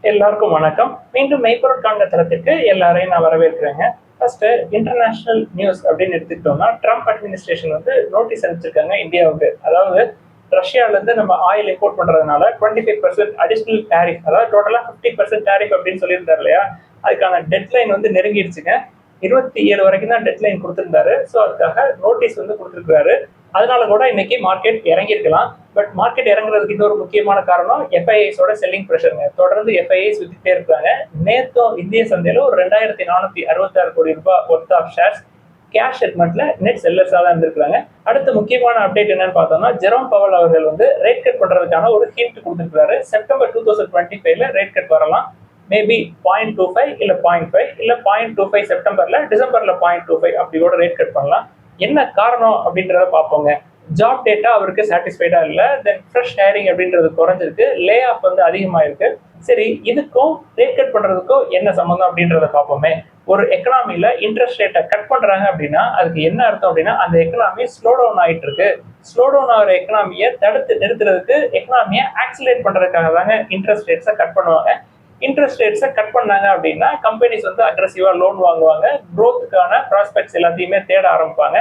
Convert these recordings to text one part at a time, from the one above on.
எல்லாருக்கும் வணக்கம். மீண்டும் மெய்ப்பொருட்கான தளத்திற்கு எல்லாரையும் நான் வரவேற்கிறேங்க. ஃபர்ஸ்ட் இன்டர்நேஷனல் நியூஸ் அப்படின்னு எடுத்துக்கிட்டோம்னா, ட்ரம்ப் அட்மினிஸ்ட்ரேஷன் வந்து நோட்டீஸ் அனுப்பிச்சிருக்காங்க இந்தியாவுக்கு. அதாவது ரஷ்யால இருந்து நம்ம ஆயில் இம்போர்ட் பண்றதுனால 25% அடிஷனல் டேரிஃப், அதாவது டோட்டலா 50% டேரிஃப் அப்படின்னு சொல்லியிருந்தாரு இல்லையா, அதுக்கான டெட்லைன் வந்து நெருங்கிடுச்சுங்க. 27 வரைக்கும் தான் டெட்லைன் கொடுத்திருந்தாரு. ஸோ அதுக்காக நோட்டீஸ் வந்து கொடுத்துருக்காரு. அதனால கூட இன்னைக்கு மார்க்கெட் இறங்கியிருக்கலாம். பட் மார்க்கெட் இறங்குறதுக்கு இன்னொரு முக்கியமான காரணம் எஃப்ஐஐஸோட செல்லிங் ப்ரெஷருங்க. தொடர்ந்து எஃப்ஐஐஸ் வித்துட்டே இருக்காங்க. நேற்றும் இந்திய சந்தையில ஒரு 2466 கோடி ரூபாய் ஒர்த் ஆஃப் ஷேர்ஸ் கேஷ் செட்மெண்ட்ல நெட் செல்லர்ஸா தான் இருந்திருக்காங்க. அடுத்த முக்கியமான அப்டேட் என்னன்னு பார்த்தோம்னா, ஜெரோம் பவல் அவர்கள் வந்து ரேட் கட் பண்றதுக்கான ஒரு ஹிண்ட் கொடுத்திருக்காரு. செப்டம்பர் 2025ல ரேட் கட் வரலாம். மேபி 0.25 இல்ல 0.5 இல்ல 0.25 செப்டம்பர்ல, டிசம்பர்ல 0.25 அப்படி கூட ரேட் கட் பண்ணலாம். என்ன காரணம் அப்படின்றத பார்ப்போங்க. ஜாப் டேட்டா அவருக்கு சாட்டிஸ்ஃபைடா இல்ல, தென் ஃப்ரெஷ் ஹேரிங் அப்படின்றது குறைஞ்சிருக்கு, லே ஆஃப் வந்து அதிகமாயிருக்கு. சரி, இதுக்கும் ரேட் கட் பண்றதுக்கும் என்ன சம்பந்தம் அப்படின்றத பார்ப்போமே. ஒரு எக்கனாமில இன்ட்ரெஸ்ட் ரேட்டை கட் பண்றாங்க அப்படின்னா அதுக்கு என்ன அர்த்தம் அப்படின்னா, அந்த எக்கனாமி ஸ்லோ டவுன் ஆயிட்டு இருக்கு. ஸ்லோ டவுன் ஆகிற எக்கனாமியை தடுத்து நிறுத்துறதுக்கு, எக்கனாமியை ஆக்சிலேட் பண்றதுக்காக தாங்க இன்ட்ரெஸ்ட் ரேட்ஸை கட் பண்ணுவாங்க. இன்ட்ரெஸ்ட் ரேட்ஸை கட் பண்ணாங்க அப்படின்னா கம்பெனிஸ் வந்து அக்ரெசிவா லோன் வாங்குவாங்க, க்ரோத்துக்கான ப்ராஸ்பெக்ட்ஸ் எல்லாத்தையுமே தேட ஆரம்பிப்பாங்க.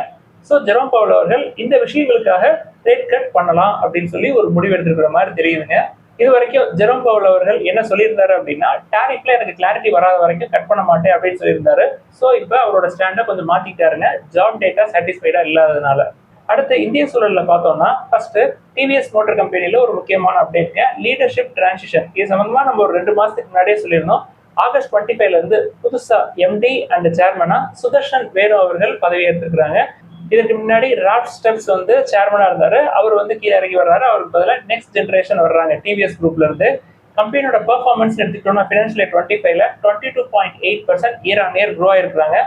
ஸோ ஜெரோம் பவல் அவர்கள் இந்த விஷயங்களுக்காக ரேட் கட் பண்ணலாம் அப்படின்னு சொல்லி ஒரு முடிவு எடுத்துக்கிற மாதிரி தெரியுதுங்க. இது வரைக்கும் ஜெரோம் பவல் அவர்கள் என்ன சொல்லியிருந்தாரு அப்படின்னா, டாரிஃப்ல எனக்கு கிளாரிட்டி வராத வரைக்கும் கட் பண்ண மாட்டேன் அப்படின்னு சொல்லியிருந்தாரு. ஸோ இப்போ அவரோட ஸ்டாண்டை கொஞ்சம் மாத்திட்டாருங்க, ஜாப் டேட்டா சாட்டிஸ்ஃபைடா இல்லாததுனால. அடுத்து இந்திய சூழல்ல பார்த்தோம்னா, ஃபர்ஸ்ட் டிவிஎஸ் மோட்டார் கம்பெனில ஒரு முக்கியமான அப்டேட்ங்க, லீடர்ஷிப் டிரான்சிஷன். இது சம்பந்தமா நம்ம ஒரு 2 மாசத்துக்கு முன்னாடியே சொல்லியிருந்தோம். ஆகஸ்ட் 25ல இருந்து புதுசா எம்டி அண்ட் சேர்மனா சுதர்ஷன் வேணு அவர்கள் பதவி ஏற்றிருக்கிறாங்க. இதுக்கு முன்னாடி ராட் ஸ்டெப்ஸ் வந்து சேர்மனா இருந்தாரு, அவர் வந்து கீழே இறங்கி வர்றாரு. அவருக்கு பதிலாக நெக்ஸ்ட் ஜென்ரேஷன் வர்றாங்க டிவிஎஸ் குரூப்ல இருந்து. கம்பெனியோட பெர்ஃபார்மன்ஸ் எடுத்துக்கிட்டோம்னா, ஃபினான்ஷியல் இயர் 25ல 22.8% இயர் ஆன் இயர் க்ரோ ஆயிருக்காங்க.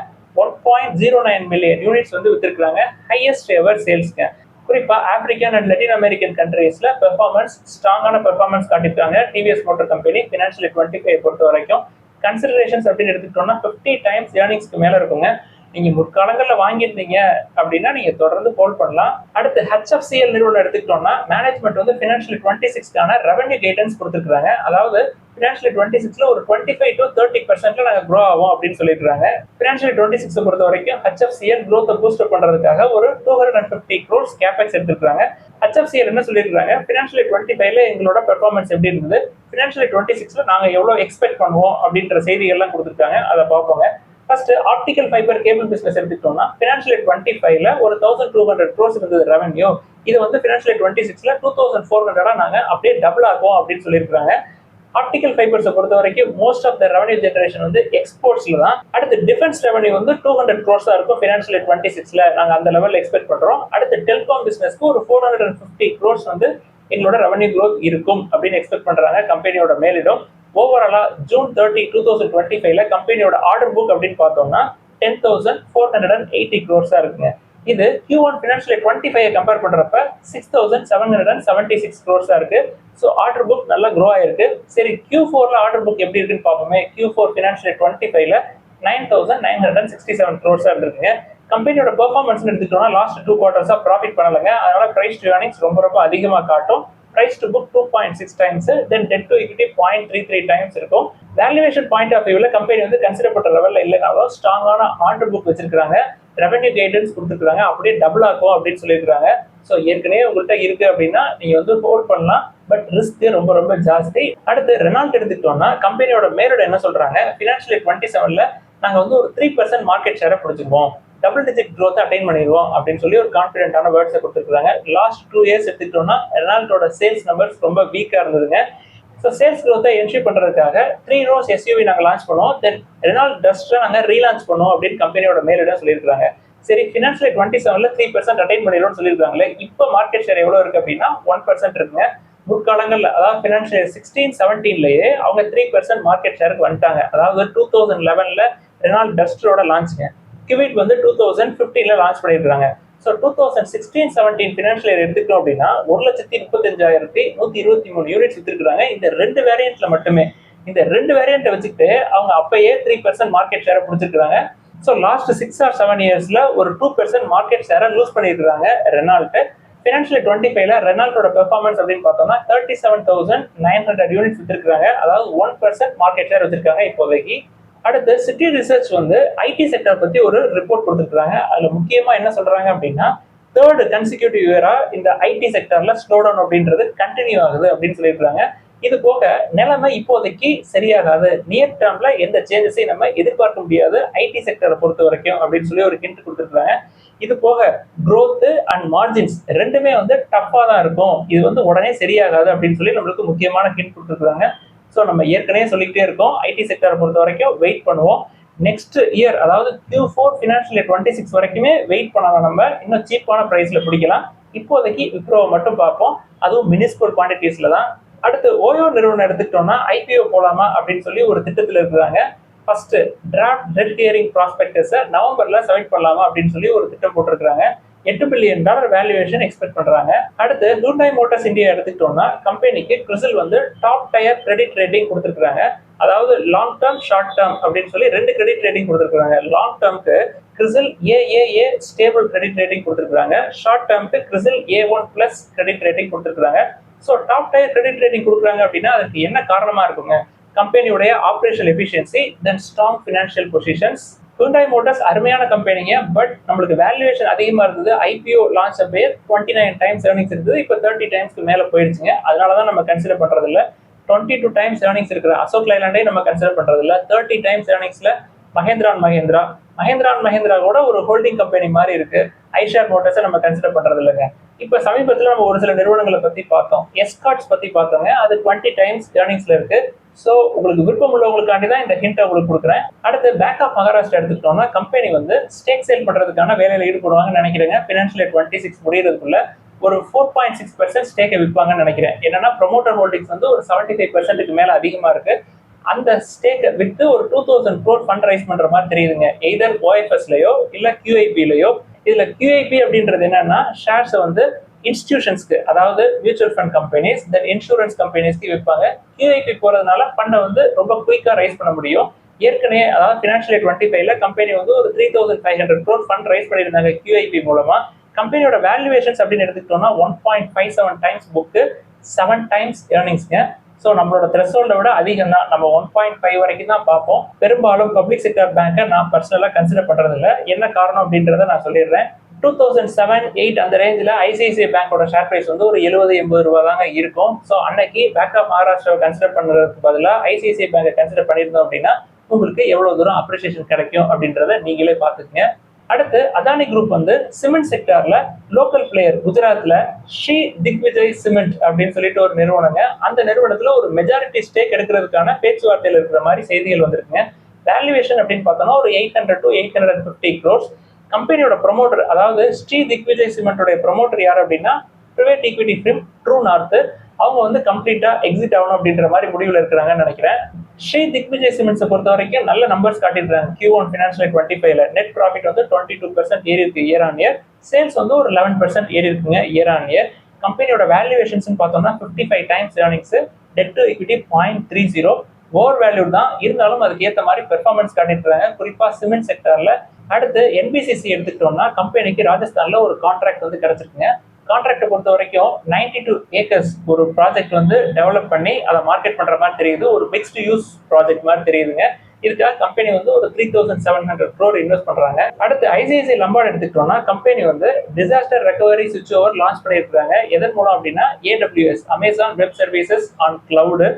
1.09 மில்லியன் யூனிட்ஸ் வந்து வித்திருக்காங்க, ஹையஸ்ட் எவர் சேல்ஸ்ங்க. குறிப்பா ஆப்பிரிக்கன் அண்ட் லட்டின் அமெரிக்கன் கண்ட்ரீஸ்ல பெர்ஃபார்மன்ஸ் ஸ்ட்ராங்கான பெர்ஃபார்மன்ஸ் காட்டியிருக்காங்க டிவிஎஸ் மோட்டார் கம்பெனி ஃபினான்ஷியல் 25 பொறுத்த வரைக்கும். கன்சிடரேஷன்ஸ் அப்படின்னு எடுத்துக்கிட்டோம்னா 50 டைம்ஸ் ஏர்னிங்ஸ்க்கு மேல இருக்குங்க. நீங்க முற்காலங்கள்ல வாங்கியிருந்தீங்க அப்படின்னா நீங்க தொடர்ந்து ஹோல்ட் பண்ணலாம். அடுத்து HFCL நிறுவனம் எடுத்துக்கிட்டோம்னா, மேனேஜ்மெண்ட் வந்து ஃபினான்ஷியல் 26க்கான ரெவன்யூ கைடன்ஸ் கொடுத்துருக்காங்க. அதாவது ஃபினான்ஷியல் 26ல ஒரு 25 to 30% நாங்க க்ரோ ஆகும் அப்படின்னு சொல்லியிருக்காங்க. ஃபினான்ஷியல் 26 பொறுத்த வரைக்கும் HFCL க்ரோத்தை பூஸ்ட் பண்றதுக்காக ஒரு 250 crores கேபெக்ஸ் எடுத்திருக்காங்க. HFCL என்ன சொல்லியிருக்காங்க, ஃபினான்ஷியல் 25ல எங்களோட பெர்ஃபார்மன்ஸ் எப்படி இருந்தது, ஃபினான்ஷியல் 26ல நாங்க எவ்வளவு எக்ஸ்பெக்ட் பண்ணுவோம் அப்படின்ற செய்திகள்லாம் கொடுத்துருக்காங்க. அதை பார்ப்போங்க. First optical fibre cable business எடுத்துக்கிட்டோம்னா, ஃபினான்ஷியல் 25ல ஒரு 1200 crores இருந்தது ரெவன்யூ. இது வந்து ஃபினான்ஷியல் 26ல 2400 நாங்க அப்படியே டபுள் ஆகும் அப்படின்னு சொல்லியிருக்காங்க. ஆப்டிகல் ஃபைபர்ஸை பொறுத்த வரைக்கும் most of the revenue generation வந்து எக்ஸ்போர்ட்ஸ்ல தான். அடுத்து டிஃபென்ஸ் ரெவன்யூ வந்து 200 crores தான் இருக்கும் ஃபினான்ஷியல் 26ல, நாங்க அந்த லெவல்ல எக்ஸ்பெக்ட் பண்றோம். அடுத்து டெலிகாம் பிசினஸ்க்கு ஒரு 450 crores வந்து எங்களோட ரெவன்யூ க்ரோத் இருக்கும் அப்படின்னு எக்ஸ்பெக்ட் பண்றாங்க கம்பெனியோட மேலிடம். ஓவராலா ஜூன் 30, 2025ல கம்பெனியோட ஆர்டர் புக் அப்படின்னு பார்த்தோம்னா 10,480 crores இருக்குங்க. இது Q1 ஃபினான்ஷியல் 25 கம்பேர் பண்றப்ப 6,776 crores இருக்கு. ஸோ ஆர்டர் புக் நல்லா க்ரோ ஆயிருக்கு. சரி, Q4ல ஆர்டர் புக் எப்படி இருக்குன்னு பார்ப்போமே. Q4 ஃபினான்ஷியல் 25ல 9,967 crores இருக்குங்க. கம்பெனியோட பெர்ஃபார்மன்ஸ் எடுத்துக்கிட்டோம்னா லாஸ்ட் 2 quarters ப்ராஃபிட் பண்ணலங்க. அதனால பிரைஸ் டு ஏர்னிங்ஸ் ரொம்ப அதிகமா காட்டும். price to book 2.6 times, then debt to equity 0.33 times இருக்கும். வேல்யூவேஷன் பாயிண்ட் ஆஃப் வியூல கம்பெனி வந்து கன்சிடர் பண்ற லெவல்ல இல்லைனாலும் ஸ்ட்ராங்கான ஆர்டர் புக் வச்சிருக்காங்க, ரெவன்யூ கைடன்ஸ் கொடுத்துருக்காங்க, அப்படியே டபுள் ஆகும் அப்படின்னு சொல்லியிருக்காங்க. ஸோ ஏற்கனவே உங்கள்கிட்ட இருக்கு அப்படின்னா நீங்க வந்து ஹோல்ட் பண்ணலாம், பட் ரிஸ்க் ரொம்ப ஜாஸ்தி. அடுத்து ரெனால்ட் எடுத்துக்கிட்டோம்னா, கம்பெனியோட மேலோட என்ன சொல்றாங்க, ஃபினான்ஷியல் 27ல நாங்க வந்து ஒரு 3% மார்க்கெட் ஷேரை பிடிச்சிருவோம், டபுள் டிஜிட் க்ரோத் அட்டைன் பண்ணிடுவோம் அப்படின்னு சொல்லி ஒரு கான்ஃபிடென்ட்டான வேர்ட்ஸை கொடுத்துருக்காங்க. லாஸ்ட் 2 years எடுத்துக்கிட்டோம்னா ரெனால்டோட சேல்ஸ் நம்பர்ஸ் ரொம்ப வீக்கா இருந்ததுங்க. ஸோ சேல்ஸ் க்ரோத்தை என்ஷூர் பண்றதுக்காக 3 rows SUV நாங்க லான்ச் பண்ணுவோம், தென் ரெனால்ட் டஸ்டரை நாங்க ரீலான்ச் பண்ணுவோம் அப்படின்னு கம்பெனியோட மேலிடம் சொல்லியிருக்காங்க. சரி, ஃபினான்ஷியல் 27ல 3% அட்டைன் பண்ணிடுவோம்னு சொல்லியிருக்காங்களே, இப்போ மார்க்கெட் ஷேர் எவ்வளவு இருக்கு அப்படின்னா 1% இருக்குங்க. முற்காலங்கள்ல அதாவது ஃபினான்ஷியல் 16-17லயே அவங்க 3% மார்க்கெட் ஷேருக்கு வந்துட்டாங்க. அதாவது 2011ல ரெனால்ட் டஸ்டரோட லான்ச்சுங்க. கிவிட் வந்து 2015ல லான்ச் பண்ணிருக்காங்க. ஸோ 2016-17 ஃபினான்ஷியல் இயர் எடுத்துக்கிட்டோம் அப்படின்னா 1,35,123 யூனிட்ஸ் வித்துருக்காங்க இந்த 2 வேரியன்ட்ல மட்டுமே. இந்த 2 வேரியன்ட்டை வச்சுக்கிட்டு அவங்க அப்பயே 3% மார்க்கெட் ஷேரை பிடிச்சிருக்காங்க. ஸோ லாஸ்ட் 6 or 7 இயர்ஸ்ல ஒரு 2% மார்க்கெட் ஷேரை லூஸ் பண்ணியிருக்காங்க ரெனால்ட். ஃபினான்ஷியல் 25ல ரெனால்டோட பெர்ஃபார்மன்ஸ் அப்படின்னு பார்த்தோம்னா 37,900 யூனிட்ஸ் வித்திருக்காங்க. அதாவது 1% மார்க்கெட் ஷேர் வச்சிருக்காங்க இப்போதைக்கு. அடுத்து சிட்டி ரிசர்ச் வந்து ஐடி செக்டர் பத்தி ஒரு ரிப்போர்ட் கொடுத்துருக்காங்க. அதுல முக்கியமா என்ன சொல்றாங்க அப்படின்னா, தேர்ட் கன்சிக்யூட்டிவ் இயரா இந்த ஐடி செக்டர்ல ஸ்லோ டவுன் அப்படின்றது கண்டினியூ ஆகுது அப்படின்னு சொல்லியிருக்காங்க. இது போக நிலைமை இப்போதைக்கு சரியாகாது, நியர் டேர்ம்ல எந்த சேஞ்சஸையும் நம்ம எதிர்பார்க்க முடியாது ஐடி செக்டரை பொறுத்த வரைக்கும் அப்படின்னு சொல்லி ஒரு ஹிண்ட் கொடுத்துருக்காங்க. இது போக growth அண்ட் மார்ஜின்ஸ் ரெண்டுமே வந்து டஃபா தான் இருக்கும், இது வந்து உடனே சரியாகாது அப்படின்னு சொல்லி நம்மளுக்கு முக்கியமான ஹிண்ட் கொடுத்துருக்காங்க. ஸோ நம்ம ஏற்கனவே சொல்லிக்கிட்டே இருக்கோம், ஐடி செக்டரை பொறுத்த வரைக்கும் வெயிட் பண்ணுவோம். நெக்ஸ்ட் இயர் அதாவது Q4 ஃபினான்ஷியல் 26 வரைக்குமே வெயிட் பண்ணலாம், நம்ம இன்னும் சீப்பான பிரைஸ்ல பிடிக்கலாம். இப்போதைக்கு விப்ரோவை மட்டும் பார்ப்போம், அதுவும் மினிஸ்கோல் குவான்டிட்டிஸ்ல தான். அடுத்து ஓயோ நிறுவனம் எடுத்துக்கிட்டோம்னா ஐபிஓ போலாமா அப்படின்னு சொல்லி ஒரு திட்டத்தில் இருக்கிறாங்க. ஃபர்ஸ்ட் டிராஃப்ட் டெட் கிளியரிங் ப்ராஸ்பெக்டஸை நவம்பர்ல சப்மிட் பண்ணலாமா அப்படின்னு சொல்லி ஒரு திட்டம் போட்டிருக்காங்க. $8 பில்லியன் வேல்யூவேஷன் எக்ஸ்பெக்ட் பண்றாங்க. அடுத்து ஹூண்டாய் மோட்டார்ஸ் இந்தியா எடுத்துக்கிட்டோம்னா கம்பெனிக்கு கிறிசில் வந்து டாப் டயர் கிரெடிட் ரேட்டிங் கொடுத்துருக்காங்க. அதாவது லாங் டேர்ம் ஷார்ட் டேர்ம் அப்படின்னு சொல்லி 2 கிரெடிட் ரேட்டிங் கொடுத்துருக்காங்க. லாங் டேர்ம்க்கு CRISIL AAA stable credit rating கொடுத்துருக்காங்க. ஷார்ட் டேர்ம்க்கு கிறிசில் A1+ கிரெடிட் ரேட்டிங் கொடுத்துருக்காங்க. So top tier credit rating கொடுக்குறாங்க அப்படின்னா அதுக்கு என்ன காரணமா இருக்குங்க? கம்பெனியுடைய operational efficiency, then strong financial positions. Hyundai Motors அருமையான கம்பெனிங்க, பட் நம்மளுக்கு வேல்யூவேஷன் அதிகமா இருந்தது. ஐபிஓ லான்ச் அப்பே 29 டைம்ஸ் ஏர்னிங்ஸ் இருந்தது, இப்போ 30 டைம்ஸ்க்கு மேல போயிடுச்சுங்க. அதனாலதான் நம்ம கன்சிடர் பண்றது இல்ல. 22 டைம்ஸ் ஏர்னிங்ஸ் இருக்கிற அசோக் லைலாண்டே நம்ம கன்சிடர் பண்றது இல்ல. 30 டைம்ஸ் ஏர்னிங்ஸ்ல மஹேந்திரா அண்ட் மஹேந்திரா கூட ஒரு ஹோல்டிங் கம்பெனி மாதிரி இருக்கு. ஐஷார் மோட்டார்ஸை நம்ம கன்சிடர் பண்றது இல்லைங்க. இப்ப சமீபத்தில் நம்ம ஒரு சில நிறுவனங்களை பத்தி பார்த்தோம், எஸ்கார்ட்ஸ் பத்தி பார்த்தோங்க, அது 20 டைம்ஸ் ஏர்னிங்ஸ்ல இருக்கு. ஸோ உங்களுக்கு விருப்பம் உள்ளவங்களுக்காண்டி தான் இந்த ஹிண்ட் உங்களுக்கு கொடுக்குறேன். அடுத்து பேங்க் ஆஃப் மகாராஷ்டிரா எடுத்துக்கிட்டோம்னா கம்பெனி வந்து ஸ்டேக் சேல் பண்றதுக்கான வேலையில ஈடுபடுவாங்கன்னு நினைக்கிறேங்க. ஃபினான்ஷியல் 26 முடியறதுக்குள்ள ஒரு 4.6% ஸ்டேக்கை விற்பாங்கன்னு நினைக்கிறேன். என்னன்னா ப்ரொமோட்டர் ஹோல்டிங்ஸ் வந்து ஒரு 75%க்கு மேல அதிகமா இருக்கு. அந்த ஸ்டேக்கை வித்து ஒரு 2000 crore ஃபண்ட் ரைஸ் பண்ற மாதிரி தெரியுதுங்க, எய்தர் OFSலயோ இல்ல QIPலயோ. இதுல QIP அப்படின்றது என்னன்னா ஷேர்ஸை வந்து இன்ஸ்டிடியூஷன்ஸ்க்கு, அதாவது மியூச்சுவல் ஃபண்ட் கம்பெனிஸ், தென் இன்சூரன்ஸ் கம்பெனிஸ்க்கு விற்பாங்க. QIP போறதுனால ஃபண்டை வந்து ரொம்ப குயிக்கா ரைஸ் பண்ண முடியும். ஏற்கனவே அதாவது ஃபினான்ஷியல் 25ல கம்பெனி வந்து ஒரு 3500 crore ஃபண்ட் ரைஸ் பண்ணியிருந்தாங்க QIP மூலமா. கம்பெனியோட வேல்யூவேஷன்ஸ் அப்படின்னு எடுத்துக்கிட்டோம்னா 1.57 டைம்ஸ் புக்கு, 7 டைம்ஸ் ஏர்னிங்ஸ்ங்க. ஸோ நம்மளோட த்ரெஷோல்டை விட அதிகம் தான், நம்ம 1.5 வரைக்கும் தான் பார்ப்போம். பெரும்பாலும் பப்ளிக் செக்டர் பேங்கை நான் பர்சனலாக கன்சிடர் பண்றது இல்லை. என்ன காரணம் அப்படின்றத நான் சொல்லிடுறேன். 2007-8 அந்த ரேஞ்சில் ஐசிஐசிஐ பேங்கோட ஷேர் பிரைஸ் வந்து ஒரு 70-80 ரூபா தாங்க இருக்கும். ஸோ அன்னைக்கு பேங்க் ஆஃப் மகாராஷ்டிராவை கன்சிடர் பண்ணுறதுக்கு பதிலாக ஐசிஐசிஐ பேங்கை கன்சிடர் பண்ணியிருந்தோம் அப்படின்னா உங்களுக்கு எவ்வளவு தூரம் அப்ரிசியேஷன் கிடைக்கும் அப்படின்றத நீங்களே பார்த்துக்கங்க. அடுத்து அதானி குரூப் வந்து சிமெண்ட் செக்டர்ல லோக்கல் பிளேயர் குஜராத்ல ஸ்ரீ திக்விஜய் சிமெண்ட் அப்படின்னு சொல்லிட்டு ஒரு நிறுவனங்க. அந்த நிறுவனத்துல ஒரு மெஜாரிட்டி ஸ்டேக் எடுக்கிறதுக்கான பேச்சுவார்த்தையில் இருக்கிற மாதிரி செய்திகள் வந்திருக்குங்க. வேல்யூவேஷன் அப்படின்னு பார்த்தோம்னா ஒரு 800 to 850 crores. கம்பெனியோட ப்ரொமோட்டர், அதாவது ஸ்ரீ திக்விஜய் சிமெண்டோட ப்ரொமோட்டர் யார் அப்படின்னா private equity firm true north. அவங்க வந்து கம்ப்ளீட்டா எக்ஸிட் ஆகணும் அப்படின்ற மாதிரி முடிவில் இருக்கிறாங்கன்னு நினைக்கிறேன். ஸ்ரீ திக்விஜய் சிமெண்ட்ஸை பொறுத்த வரைக்கும் நல்ல நம்பர்ஸ் காட்டியிருக்காங்க. Q1 ஃபினான்ஷியல் 25ல நெட் ப்ராஃபிட் வந்து 22% ஏறி இருக்கு இயர் ஆன் இயர். சேல்ஸ் வந்து ஒரு 11% ஏறி இருக்குங்க இயர் ஆன் இயர். கம்பெனியோட வேல்யூவேஷன்ஸ் பார்த்தோம்னா 55 times earnings, debt to equity 0.30. Over value தான், இருந்தாலும் அதுக்கு ஏற்ற மாதிரி பெர்ஃபார்மன்ஸ் காட்டியிருக்காங்க, குறிப்பா சிமெண்ட் செக்டர்ல. அடுத்து NBCC எடுத்துக்கிட்டோம்னா கம்பெனிக்கு ராஜஸ்தான்ல ஒரு கான்ட்ராக்ட் வந்து கிடைச்சிருக்குங்க. கான்ட்ராக்டை பொறுத்த வரைக்கும் 92 ஏக்கர்ஸ் ஒரு ப்ராஜெக்ட் வந்து டெவலப் பண்ணி அதை மார்க்கெட் பண்ற மாதிரி தெரியுது. ஒரு மிக்ஸ்டு யூஸ் ப்ராஜெக்ட் மாதிரி தெரியுதுங்க. இதுக்காக கம்பெனி வந்து ஒரு 3700 crore இன்வெஸ்ட் பண்றாங்க. அடுத்து ஐசிஐசிஐ லம்பார்ட் எடுத்துக்கிட்டோம்னா கம்பெனி வந்து டிசாஸ்டர் ரெக்கவரி சுவிட்ச் ஓவர் லான்ச் பண்ணியிருக்காங்க. எதன் மூலம் அப்படின்னா AWS, Amazon web services on cloud.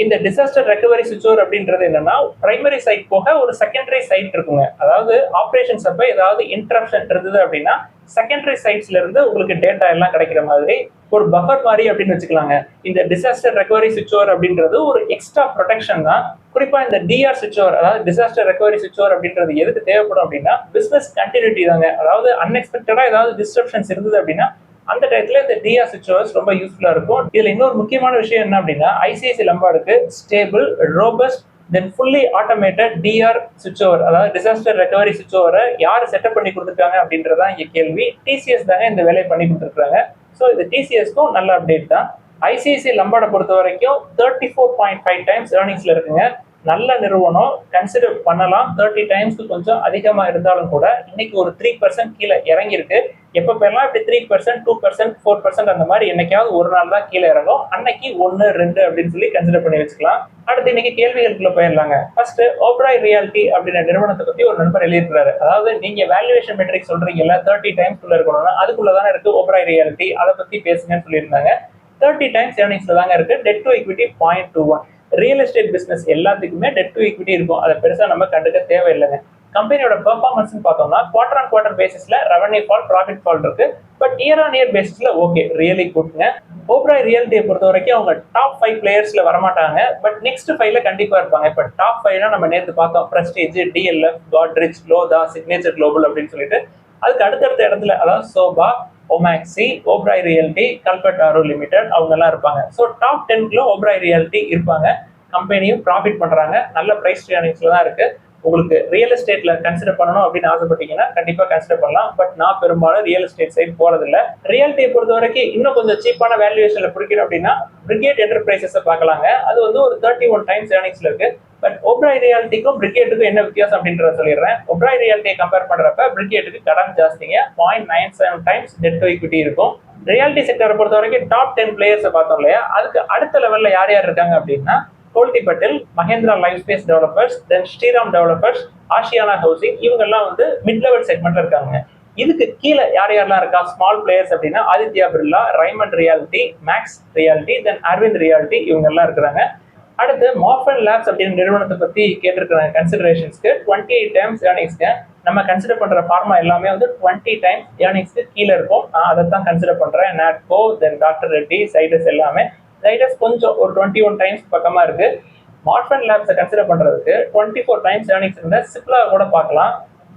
இந்த டிசாஸ்டர் ரெக்கவரி சுவிட்ச் ஓவர் அப்படின்றது என்னன்னா பிரைமரி சைட் போக ஒரு செகண்டரி சைட் இருக்குங்க. அதாவது ஆப்ரேஷன்ஸ் அப்ப ஏதாவது இன்டரப்ஷன் இருந்தது அப்படின்னா செகண்டரி சைட்ஸ்ல இருந்து உங்களுக்கு டேட்டா எல்லாம் கிடைக்கிற மாதிரி ஒரு பஃபர் மாதிரி அப்படின்னு வச்சுக்கலாங்க. இந்த டிசாஸ்டர் ரெக்கவரி சுவிட்ச் ஓவர் அப்படின்றது ஒரு எக்ஸ்ட்ரா ப்ரொடெக்ஷன் தான். குறிப்பா இந்த DR சுவிட்ச் ஓவர், அதாவது டிசாஸ்டர் ரெக்கவரி சுவிட்ச் ஓவர் அப்படின்றது எதுக்கு தேவைப்படும் அப்படின்னா பிசினஸ் கண்டினியூட்டி தாங்க. அதாவது அன்எக்ஸ்பெக்டடா ஏதாவது டிஸ்ட்ரப்ஷன்ஸ் இருந்தது அப்படின்னா அந்த டயத்துல இந்த DR சுவிட்ச் ஓவர்ஸ் ரொம்ப யூஸ்ஃபுல்லா இருக்கும். இதுல இன்னொரு முக்கியமான விஷயம் என்ன அப்படின்னா ஐசிஐசிஐ லம்பார்டுக்கு ஸ்டேபிள், ரோபஸ்ட், தென் ஃபுல்லி ஆட்டோமேட்டட் DR சுவிட்ச் ஓவர், அதாவது டிசாஸ்டர் ரெக்கவரி சுவிட்ச் ஓவரை யார் செட்டப் பண்ணி கொடுத்துருக்காங்க அப்படின்றதான் இங்க கேள்வி. TCS தாங்க இந்த வேலையை பண்ணி கொடுத்துருக்காங்க. ஸோ இது TCSக்கும் நல்ல அப்டேட் தான். ஐசிஐசிஐ லம்பார்டை பொறுத்த வரைக்கும் 34.5 டைம்ஸ் ஏர்னிங்ஸ்ல இருக்குங்க. நல்ல நிறுவனம் கன்சிடர் பண்ணலாம். 30 டைம்ஸ்க்கு கொஞ்சம் அதிகமா இருந்தாலும் கூட இன்னைக்கு ஒரு 3% கீழே இறங்கியிருக்கு. எப்பப்பெல்லாம் இப்படி 3%, 2%, 4% அந்த மாதிரி என்னைக்காவது ஒரு நாள் தான் கீழே இறங்கும். அன்னைக்கு 1, 2 அப்படின்னு சொல்லி கன்சிடர் பண்ணி வச்சுக்கலாம். அடுத்து இன்னைக்கு கேள்விகளுக்குள்ள போயிடலாங்க. ஃபர்ஸ்ட் ஓப்ராய் ரியாலிட்டி அப்படின்ற நிறுவனத்தை பத்தி ஒரு நண்பர் எழுதியிருக்காரு. அதாவது நீங்க வேல்யூவேஷன் மெட்ரிக் சொல்றீங்கல்ல 30 டைம்ஸ் குள்ள இருக்கணும்னா அதுக்குள்ளதானே இருக்கு ஓப்ராய் ரியாலிட்டி, அதை பத்தி பேசுங்கன்னு சொல்லியிருந்தாங்க. 30 டைம்ஸ் ஏர்னிங்ஸ்ல தாங்க இருக்கு. Debt to equity 0.21. Real estate business எல்லாத்துக்குமே டெட் டு ஈக்விட்டி இருக்கும். அதை பெருசா நம்ம கண்டுக்க தேவையில்லைங்க. கம்பெனியோட பெர்ஃபார்மன்ஸ் பார்த்தோம்னா குவார்டர் ஆன் குவார்டர் பேசிஸ்ல ரெவன்யூ ஃபால், ப்ராஃபிட் ஃபால் இருக்கு. பட் இயர் ஆன் இயர் பேசிஸ்ல ஓகே, ரியலி குட்ங்க. ஓப்ராய் ரியாலிட்டியை பொறுத்த வரைக்கும் அவங்க டாப் 5 பிளேயர்ஸ்ல வரமாட்டாங்க. பட் நெக்ஸ்ட் 5ல கண்டிப்பா இருப்பாங்க. இப்ப டாப் 5 நம்ம நேற்று பார்த்தோம், Prestige, DLF, Godrej, Lodha, Signature Global அப்படின்னு சொல்லிட்டு. அதுக்கு அடுத்தடுத்த இடத்துல அதாவது சோபா, ஒமாக்சி, ஓப்ராய் ரியாலிட்டி, கல்பட்டாரோ லிமிடெட் அவங்க எல்லாம் இருப்பாங்க. ஸோ டாப் 10க்குள்ள ஓப்ராய் ரியாலிட்டி இருப்பாங்க. கம்பெனியும் ப்ராஃபிட் பண்றாங்க. நல்ல பிரைஸ் ஏர்னிங்ஸ்ல தான் இருக்கு. உங்களுக்கு ரியல் எஸ்டேட்ல கன்சிடர் பண்ணணும் அப்படின்னு ஆசைப்பட்டீங்கன்னா கண்டிப்பா கன்சிடர் பண்ணலாம். பட் நான் பெரும்பாலும் ரியல் எஸ்டேட் சைடு போறது இல்ல. ரியாலிட்டியை பொறுத்த வரைக்கும் இன்னும் கொஞ்சம் சீப்பான வேல்யூவேஷன்ல பிடிக்கணும் அப்படின்னா பிரிகேட் என்டர்பிரைசஸ் பார்க்கலாங்க. அது வந்து ஒரு 31 டைம்ஸ் ஏர்னிங்ஸ்ல இருக்கு. பட் ஓப்ராய் ரியாலிட்டிக்கும் பிரிகேட்டுக்கும் என்ன வித்தியாசம் அப்படின்றத சொல்லிடுறேன். ஓப்ராய் ரியாலிட்டியை கம்பேர் பண்றப்ப பிரிகேட்டுக்கு கடன் ஜாஸ்திங்க. 0.97 டைம்ஸ் டெட் டு ஈக்விட்டி இருக்கும். ரியாலிட்டி செக்டரை பொறுத்த வரைக்கும் டாப் 10 பிளேயர்ஸ் பார்த்தோம் இல்லையா, அதுக்கு அடுத்த லெவல்ல யார் யார் இருக்காங்க அப்படின்னா Kolte Patil, Mahindra Life Space Developers, then Shriram Developers, Ashiana Housing, இவங்க எல்லாம் வந்து மிட் லெவல் செக்மெண்ட்ல இருக்காங்க. இதுக்கு கீழே யார் யாரெல்லாம் இருக்கா ஸ்மால் பிளேயர்ஸ் அப்படின்னா Aditya Birla, Raymond Realty, Max Realty, then Arvind Realty, இவங்க எல்லாம் இருக்கிறாங்க. அடுத்து மார்ஃபன் லேப்ஸ் அப்படின்னு நிறுவனத்தை பத்தி கேட்டிருக்கிறாங்க. கன்சிடரேஷன்ஸ்க்கு 28 டைம்ஸ் ஏர்னிங்ஸ்க்கு. நம்ம கன்சிடர் பண்ற ஃபார்மா எல்லாமே வந்து 20 டைம்ஸ் ஏர்னிங்ஸ்க்கு கீழே இருக்கும். நான் அதை தான் கன்சிடர் பண்றேன். நாட்கோ, தென் டாக்டர் ரெட்டி, சைடஸ் எல்லாமே. சைடஸ் கொஞ்சம் ஒரு 21 டைம்ஸ் பக்கமா இருக்கு. மார்ஃபன் லேப்ஸை கன்சிடர் பண்றதுக்கு 24 டைம்ஸ் ஏர்னிங்ஸ் இருந்தா சிப்லா கூட பார்க்கலாம்.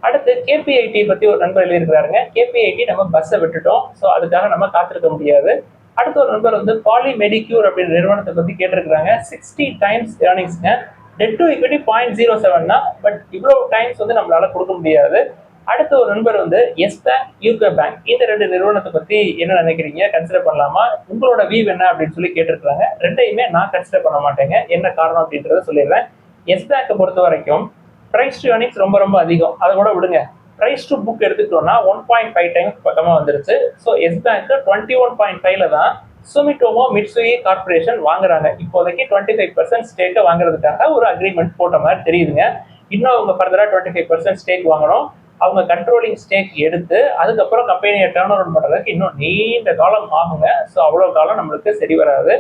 அடுத்து கேபிஐடி பத்தி ஒரு நண்பர் எழுதியிருக்கிறாருங்க. கேபிஐடி நம்ம பஸ்ஸை விட்டுட்டோம். ஸோ அதுக்காக நம்ம காத்திருக்க முடியாது. அடுத்த ஒரு நண்பர் வந்து பாலி மெடிக்யூர் அப்படின்ற நிறுவனத்தை பத்தி கேட்டிருக்கிறாங்க. 60 டைம்ஸ் ஏர்னிங்ஸ்ங்க. டெட் டு ஈக்விட்டி 0.07 பட் இவ்வளவு டைம்ஸ் வந்து நம்மளால கொடுக்க முடியாது. அடுத்த ஒரு நண்பர் வந்து எஸ் பேங்க், யூகோ பேங்க், இந்த 2 நிறுவனத்தை பத்தி என்ன நினைக்கிறீங்க, கன்சிடர் பண்ணலாமா, உங்களோட வியூ என்ன அப்படின்னு சொல்லி கேட்டிருக்காங்க. ரெண்டையுமே நான் கன்சிடர் பண்ண மாட்டேங்க. என்ன காரணம் அப்படின்றத சொல்லிடுறேன். எஸ் பேங்கை பொறுத்த வரைக்கும் பிரைஸ் டு ஏர்னிங்ஸ் ரொம்ப ரொம்ப அதிகம். அதை கூட விடுங்க, பிரைஸ் டு புக் எடுத்துக்கிட்டோம்னா 1.5 டைம்ஸ் பக்கமா வந்துருச்சு. ஸோ எஸ் பேங்க் 21.5ல தான் சுமிட்டோமோ மிட்சுயி கார்பரேஷன் வாங்குறாங்க. இப்போதைக்கு 25% ஸ்டேக்கை வாங்குறதுக்காக ஒரு அக்ரிமெண்ட் போட்ட மாதிரி தெரியுதுங்க. இன்னும் அவங்க ஃபர்தரா 25% ஸ்டேக் வாங்கணும். அவங்க கண்ட்ரோலிங் ஸ்டேக் எடுத்து அதுக்கப்புறம் கம்பெனியை டர்ன் ஓவர் பண்றதுக்கு இன்னும் நீண்ட காலம் ஆகுங்க. ஸோ அவ்வளவு காலம் நம்மளுக்கு சரி வராது.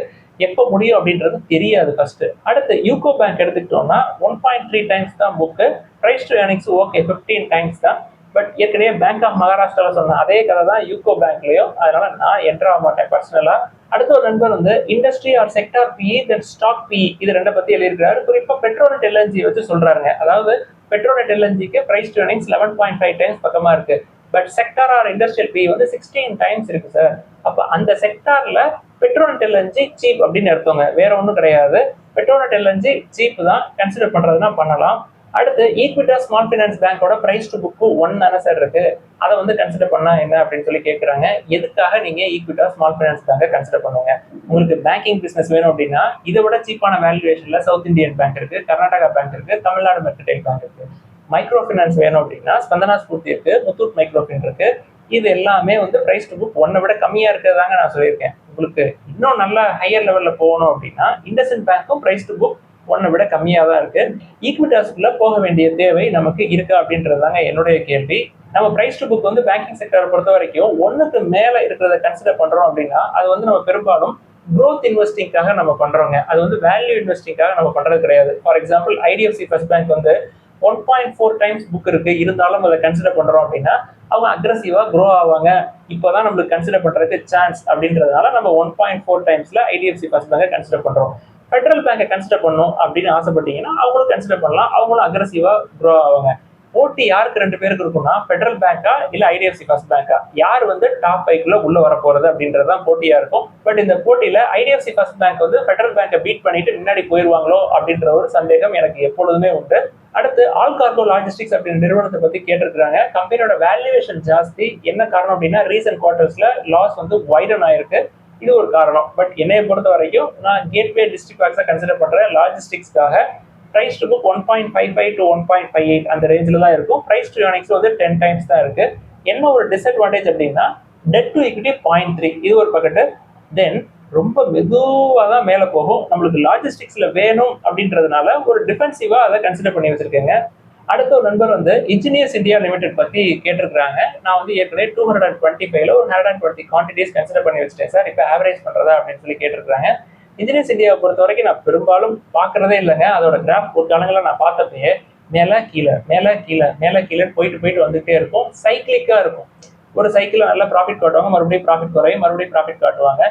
எப்போ முடியும் அப்படின்றது தெரியாது ஃபர்ஸ்ட். அடுத்து யூகோ பேங்க் எடுத்துக்கிட்டோம்னா 1.3 டைம்ஸ் தான் book. Price to earnings okay 15 times தான். பட் ஏற்கனவே பேங்க் ஆஃப் மகாராஷ்டிரால சொன்ன அதே கதை தான் யூகோ பேங்க்லயும். அதனால நான் என்டர் ஆக மாட்டேன் பர்சனலா. அடுத்த ஒரு நண்பர் வந்து industry or sector PE, then stock PE, இது ரெண்டை பத்தி எழுதியிருக்காரு. குறிப்பா பெட்ரோநெட் எல்என்ஜி வச்சு சொல்றாருங்க. அதாவது பெட்ரோநெட் எல்என்ஜிக்கு பிரைஸ் டு ஏர்னிங்ஸ் 11.5 டைம்ஸ் பக்கமா இருக்கு. But sector or industrial PE வந்து 16 டைம்ஸ் இருக்கு சார். அப்ப அந்த செக்டார்ல பெட்ரோநெட் எல்என்ஜி சீப் அப்படின்னு எடுத்தோங்க, வேற ஒன்றும் கிடையாது. பெட்ரோநெட் எல்என்ஜி சீப் தான். கன்சிடர் பண்றதுன்னா பண்ணலாம். அடுத்து ஈக்விட்டா ஸ்மால் ஃபைனான்ஸ் பேங்கோட பிரைஸ் டு புக்கு 1 தானே சார் இருக்கு, அதை வந்து கன்சிடர் பண்ணா என்ன அப்படின்னு சொல்லி கேட்கறாங்க. எதுக்காக நீங்க ஈக்விட்டா ஸ்மால் ஃபைனான்ஸ் பேங்கை கன்சிடர் பண்ணுவாங்க? உங்களுக்கு பேங்கிங் பிசினஸ் வேணும் அப்படின்னா இதை விட சீப்பான வேல்யூவேஷன்ல சவுத் இந்தியன் பேங்க் இருக்கு, கர்நாடகா பேங்க் இருக்கு, தமிழ்நாடு மெர்கடைல் பேங்க் இருக்கு. மைக்ரோ ஃபைனான்ஸ் வேணும் அப்படின்னா ஸ்பந்தனா ஸ்பூர்த்தி இருக்கு, முத்தூட் மைக்ரோஃபின் இருக்கு. இது எல்லாமே வந்து பிரைஸ் டு புக் 1 விட கம்மியா இருக்கிறதாங்க நான் சொல்லியிருக்கேன். உங்களுக்கு இன்னும் நல்ல ஹையர் லெவல்ல போகணும் அப்படின்னா இண்டஸ்இண்ட் பேங்க்கும் பிரைஸ் டு புக் 1 விட கம்மியா தான் இருக்கு. ஈக்விட்டாஸ்க்குள்ள போக வேண்டிய தேவை நமக்கு இருக்கா அப்படின்றதாங்க என்னுடைய கேள்வி. நம்ம பிரைஸ் டு புக் வந்து பேங்கிங் செக்டரை பொறுத்த வரைக்கும் 1க்கு மேல இருக்கிறத கன்சிடர் பண்றோம் அப்படின்னா அது வந்து நம்ம பெரும்பாலும் க்ரோத் இன்வெஸ்டிங்காக நம்ம பண்றோங்க. அது வந்து வேல்யூ இன்வெஸ்டிங்காக நம்ம பண்றது கிடையாது. For example IDFC first bank வந்து 1.4 டைம்ஸ் புக் இருக்கு, இருந்தாலும் அதை கன்சிடர் பண்றோம் அப்படின்னா அவங்க அக்ரெசிவா க்ரோ ஆவாங்க. இப்போதான் நம்மளுக்கு கன்சிடர் பண்றதுக்கு சான்ஸ் அப்படின்றதுனால நம்ம 1.4 டைம்ஸ்ல ஐடிஎஃப்சி ஃபர்ஸ்ட் பேங்கை கன்சிடர் பண்றோம். ஃபெடரல் பேங்கை கன்சிடர் பண்ணணும் அப்படின்னு ஆசைப்பட்டீங்கன்னா அவங்களும் கன்சிடர் பண்ணலாம். அவங்களும் அக்ரெசிவா க்ரோ ஆவாங்க. போட்டி யாருக்கு 2 பேருக்கு இருக்கும்னா ஃபெடரல் பேங்கா இல்ல ஐடிஎஃப்சி ஃபர்ஸ்ட் பேங்கா, யார் வந்து டாப் 5க்குள்ள உள்ள வர போறது அப்படின்றதுதான் போட்டியா இருக்கும். பட் இந்த போட்டியில ஐடிஎஃப்சி ஃபர்ஸ்ட் பேங்க் வந்து ஃபெடரல் பேங்கை பீட் பண்ணிட்டு முன்னாடி போயிருவாங்களோ அப்படின்ற ஒரு சந்தேகம் எனக்கு எப்பொழுதுமே உண்டு. அடுத்து ஆல் கார்கோ லாஜிஸ்டிக்ஸ் அப்படின்ற நிறுவனத்தை பத்தி கேட்டிருக்காங்க. கம்பெனியோட வேல்யூவேஷன் ஜாஸ்தி. என்ன காரணம் அப்படின்னா ரீசன்ட் குவார்டர்ஸ்ல லாஸ் வந்து வைடன் ஆயிருக்கு. இது ஒரு காரணம். பட் என்னைய பொறுத்த வரைக்கும் நான் கேட்வே டிஸ்ட்ரிக்ட் பேங்க்ஸை கன்சிடர் பண்றேன் லாஜிஸ்டிக்ஸ்க்காக. பிரைஸ் டு புக் 1.55 to 1.58 அந்த ரேஞ்சில் தான் இருக்கும். பிரைஸ் டு ஏர்னிங்ஸ் வந்து 10 டைம்ஸ் தான் இருக்கு. என்ன ஒரு டிஸ்அட்வான்டேஜ் அப்படின்னா டெட் டு ஈக்விட்டி 0.3 இது ஒரு பக்கெட்டு. தென் ரொம்ப மெதுவாக தான் மேலே போகும். நம்மளுக்கு லாஜிஸ்டிக்ஸ்ல வேணும் அப்படின்றதுனால ஒரு டிஃபென்சிவா அதை கன்சிடர் பண்ணி வச்சிருக்கேங்க. அடுத்த ஒரு நண்பர் வந்து இன்ஜினியர்ஸ் இந்தியா லிமிடெட் பத்தி கேட்டிருக்காங்க. நான் வந்து ஏற்கனவே 225ல ஒரு 120 குவான்டிட்டிஸ் கன்சிடர் பண்ணி வச்சிட்டேன் சார், இப்போ ஆவரேஜ் பண்றதா அப்படின்னு சொல்லி கேட்டிருக்காங்க. இன்ஜினியர்ஸ் இந்தியாவை பொறுத்த வரைக்கும் நான் பெரும்பாலும் பார்க்கறதே இல்லைங்க. அதோட கிராஃப் ஒரு காலங்கள நான் பார்த்தப்பயே மேலே கீழே மேலே கீழே மேலே கீழே போயிட்டு போயிட்டு வந்துட்டே இருக்கும். சைக்கிளிக்கா இருக்கும். ஒரு சைக்கிள் நல்லா ப்ராஃபிட் காட்டுவாங்க, மறுபடியும் ப்ராஃபிட் குறையும், மறுபடியும் ப்ராஃபிட் காட்டுவாங்க.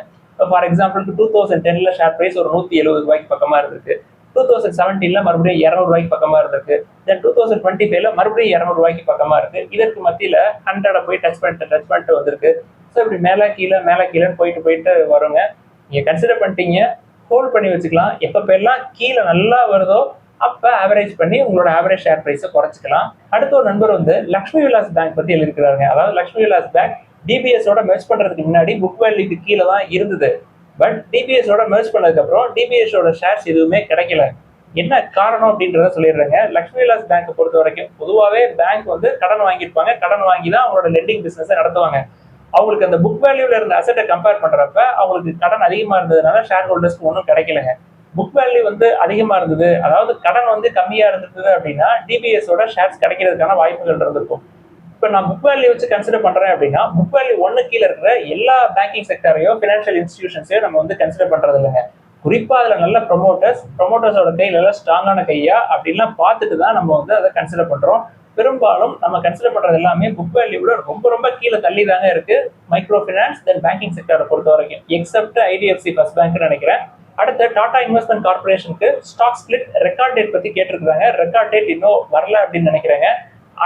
ஃபார் எக்ஸாம்பிளுக்கு 2010ல ஷேர் பிரைஸ் ஒரு 170 ரூபாய்க்கு பக்கமா இருந்திருக்கு. 2017ல மறுபடியும் 200 ரூபாய்க்கு பக்கமா இருந்திருக்கு. தென் 2025ல மறுபடியும் 200 ரூபாய்க்கு பக்கமா இருக்கு. இதற்கு மத்தியில 100 போய் டச் பண்ணிட்டு வந்திருக்கு. ஸோ இப்படி மேலே கீழேன்னு போயிட்டு போயிட்டு வருங்க. நீங்க கன்சிடர் பண்ணிட்டீங்க, ஹோல்ட் பண்ணி வச்சுக்கலாம். எப்பெல்லாம் கீழே நல்லா வருதோ அப்ப ஆவரேஜ் பண்ணி உங்களோட ஆவரேஜ் ஷேர் பிரைஸை குறைச்சிக்கலாம். அடுத்த ஒரு நண்பர் வந்து லக்ஷ்மி விலாஸ் பேங்க் பத்தி எழுதிக்கிறாங்க. அதாவது லக்ஷ்மி விலாஸ் பேங்க் டிபிஎஸோட மெர்ஜ் பண்றதுக்கு முன்னாடி புக் வேல்யூக்கு கீழே தான் இருந்தது. பட் டிபிஎஸோட மெர்ஜ் பண்ணதுக்கு அப்புறம் டிபிஎஸோட ஷேர்ஸ் எதுவுமே கிடைக்கல. என்ன காரணம் அப்படின்றத சொல்லிடுறேங்க. லக்ஷ்மி விலாஸ் பேங்கை பொறுத்த வரைக்கும் பொதுவாகவே பேங்க் வந்து கடன் வாங்கியிருப்பாங்க. கடன் வாங்கி தான் அவங்களோட லெண்டிங் பிசினஸை நடத்துவாங்க. அவங்களுக்கு அந்த புக் வேல்யூல இருந்த அசெட்டை கம்பேர் பண்றப்ப அவங்களுக்கு கடன் அதிகமா இருந்ததுனால ஷேர் ஹோல்டர்ஸ்க்கு ஒன்றும் கிடைக்கலங்க. புக் வேல்யூ வந்து அதிகமா இருந்தது, அதாவது கடன் வந்து கம்மியா இருந்தது அப்படின்னா டிபிஎஸோட ஷேர்ஸ் கிடைக்கிறதுக்கான வாய்ப்புகள் இருந்திருக்கும். இப்போ நான் புக் வேல்யூ வச்சு கன்சிடர் பண்றேன் அப்படின்னா புக் வேல்யூ 1 கீழே இருக்கிற எல்லா பேங்கிங் செக்டரையோ ஃபினான்ஷியல் இன்ஸ்டிடியூஷன்ஸையோ நம்ம வந்து கன்சிடர் பண்றது இல்லைங்க. குறிப்பா அதுல நல்ல ப்ரொமோட்டர்ஸோட கையில எல்லாம் ஸ்ட்ராங்கான கையா அப்படின்லாம் பார்த்துட்டு தான் நம்ம வந்து அதை கன்சிடர் பண்றோம். பெரும்பாலும் நம்ம கன்சிடர் பண்றது எல்லாமே புக் வேல்யூல ரொம்ப ரொம்ப கீழே தள்ளி தாங்க இருக்கு மைக்ரோ ஃபினான்ஸ் தென் பேங்கிங் செக்டரை பொறுத்த வரைக்கும், எக்ஸப்ட் ஐடிஎஃப்சி ஃபர்ஸ்ட் பேங்க்னு நினைக்கிறேன். அடுத்த டாடா இன்வெஸ்ட்மெண்ட் கார்பரேஷனுக்கு ஸ்டாக் ஸ்பிளிட் ரெக்கார்ட் டேட் பத்தி கேட்டிருக்காங்க. ரெக்கார்ட் டேட் இன்னும் வரல அப்படின்னு நினைக்கிறேங்க.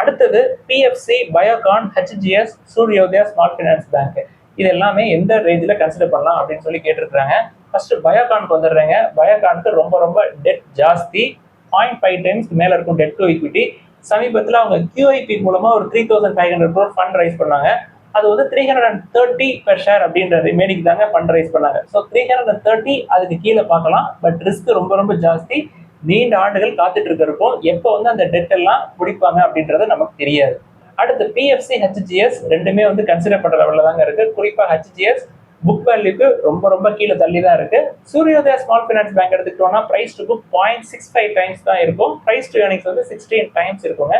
அடுத்தது PFC, Biocon, HGS, Suryoday small finance bank இது எல்லாமே எந்த ரேஞ்சில் கன்சிடர் பண்ணலாம் அப்படின்னு சொல்லி கேட்டிருக்காங்க. ஃபர்ஸ்ட் பயோகானுக்கு வந்துடுறேங்க. பயோகானுக்கு ரொம்ப ரொம்ப டெட் ஜாஸ்தி, 0.5 டைம்ஸ் மேல இருக்கும் டெட் டு ஈக்விட்டி. சமீபத்தில் அவங்க QIP மூலமா ஒரு 3500 crore ஃபண்ட் ரைஸ் பண்ணாங்க. அது வந்து 330 பெர் ஷேர் அப்படின்ற மேடிக்கு தாங்க ஃபண்ட் ரைஸ் பண்ணாங்க. ஸோ 330 அதுக்கு கீழே பார்க்கலாம். பட் ரிஸ்க் ரொம்ப ரொம்ப ஜாஸ்தி. நீண்ட ஆண்டுகள் காத்துட்டு இருக்கிறப்போ எப்போ வந்து அந்த டெட் எல்லாம் முடிப்பாங்க அப்படின்றது நமக்கு தெரியாது. அடுத்து பிஎஃப்சி, ஹெச்ஜிஎஸ் ரெண்டுமே வந்து கன்சிடர் பண்ற லெவலில் தாங்க இருக்கு. குறிப்பா ஹெச்ஜிஎஸ் புக் வேல்யூக்கு ரொம்ப ரொம்ப கீழே தள்ளி தான் இருக்கு. சூரியோதயா ஸ்மால் ஃபைனான்ஸ் பேங்க் எடுத்துக்கிட்டோம்னா பிரைஸ் டு புக் 0.65 டைம்ஸ் தான் இருக்கும். பிரைஸ் டு ஏர்னிங்ஸ் வந்து 16 டைம்ஸ் இருக்குங்க.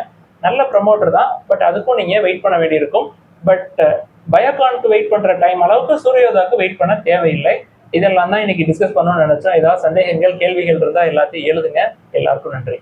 நல்ல ப்ரமோட்டர் தான், பட் அதுக்கும் நீங்க வெயிட் பண்ண வேண்டியிருக்கும். பட் பயோகானுக்கு வெயிட் பண்ற டைம் அளவுக்கு சூரியோதாக்கு வெயிட் பண்ண தேவையில்லை. இதெல்லாம் தான் இன்னைக்கு டிஸ்கஸ் பண்ணணும்னு நினைச்சோம். ஏதாவது சந்தேகங்கள் கேள்விகள் இருந்தா எல்லாத்தையும் எழுதுங்க. எல்லாருக்கும் நன்றி.